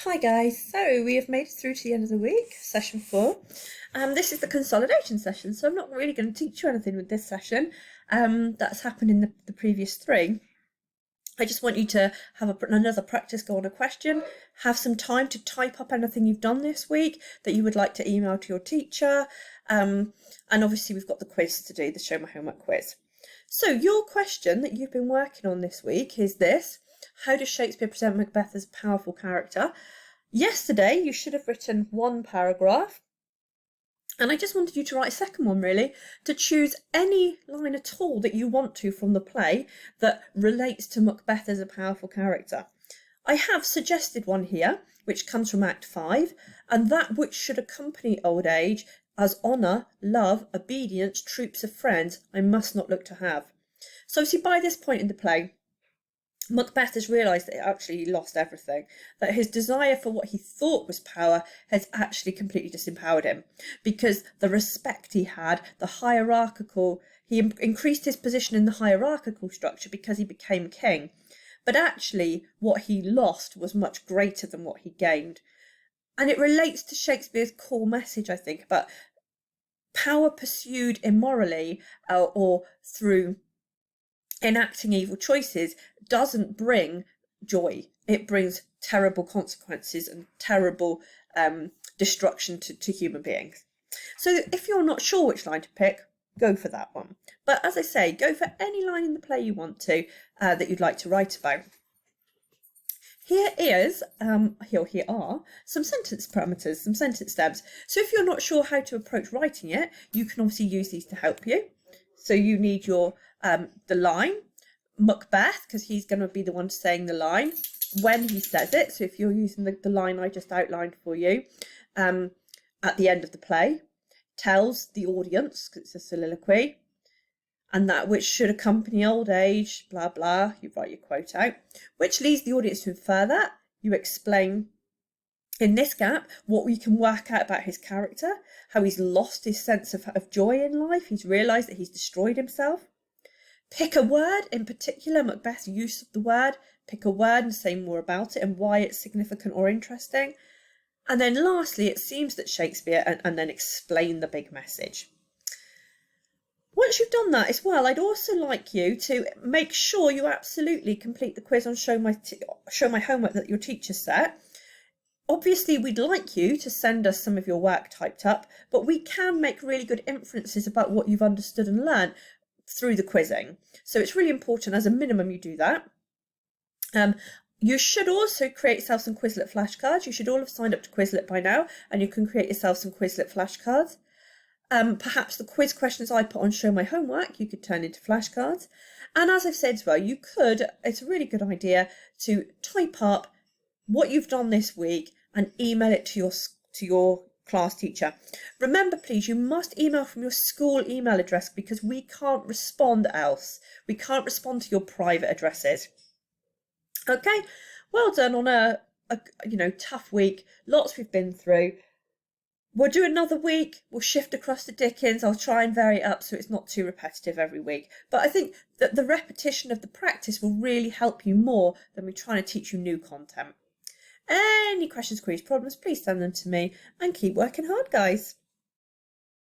Hi guys, so we have made it through to the end of the week, session 4. This is the consolidation session, so I'm not really going to teach you anything with this session that's happened in the previous 3. I just want you to have another practice go on a question, have some time to type up anything you've done this week that you would like to email to your teacher, and obviously we've got the quiz to do, the Show My Homework quiz. So your question that you've been working on this week is this: how does Shakespeare present Macbeth as a powerful character? Yesterday you should have written 1 paragraph, and I just wanted you to write a second one, really, to choose any line at all that you want to from the play that relates to Macbeth as a powerful character. I have suggested one here, which comes from Act 5, and that which should accompany old age as honour, love, obedience, troops of friends, I must not look to have. So see, by this point in the play, Macbeth has realised that actually he lost everything, that his desire for what he thought was power has actually completely disempowered him, because the respect he had, he increased his position in the hierarchical structure because he became king. But actually what he lost was much greater than what he gained. And it relates to Shakespeare's core message, I think, about power pursued immorally or through enacting evil choices doesn't bring joy. It brings terrible consequences and terrible destruction to human beings. So if you're not sure which line to pick, go for that one. But as I say, go for any line in the play you want to that you'd like to write about. Here are some sentence parameters, some sentence stems. So if you're not sure how to approach writing it, you can obviously use these to help you. So you need your the line, Macbeth, because he's going to be the one saying the line when he says it. So if you're using the line I just outlined for you at the end of the play, tells the audience, because it's a soliloquy, and that which should accompany old age, blah, blah, you write your quote out, which leads the audience to infer that. You explain in this gap what we can work out about his character, how he's lost his sense of joy in life, he's realised that he's destroyed himself. Pick a word, in particular Macbeth's use of the word, pick a word and say more about it and why it's significant or interesting. And then lastly, it seems that Shakespeare, and then explain the big message. Once you've done that as well, I'd also like you to make sure you absolutely complete the quiz on Show My Homework that your teacher set. Obviously, we'd like you to send us some of your work typed up, but we can make really good inferences about what you've understood and learned through the quizzing. So it's really important, as a minimum, you do that. You should also create yourself some Quizlet flashcards. You should all have signed up to Quizlet by now, and you can create yourself some Quizlet flashcards. Perhaps the quiz questions I put on Show My Homework you could turn into flashcards. And as I've said as well, it's a really good idea to type up what you've done this week and email it to your class teacher. Remember, please, you must email from your school email address because we can't respond else. We can't respond to your private addresses. Okay, well done on a tough week. Lots we've been through. We'll do another week. We'll shift across to Dickens. I'll try and vary it up so it's not too repetitive every week. But I think that the repetition of the practice will really help you more than me trying to teach you new content. Any questions, queries, problems, please send them to me and keep working hard, guys.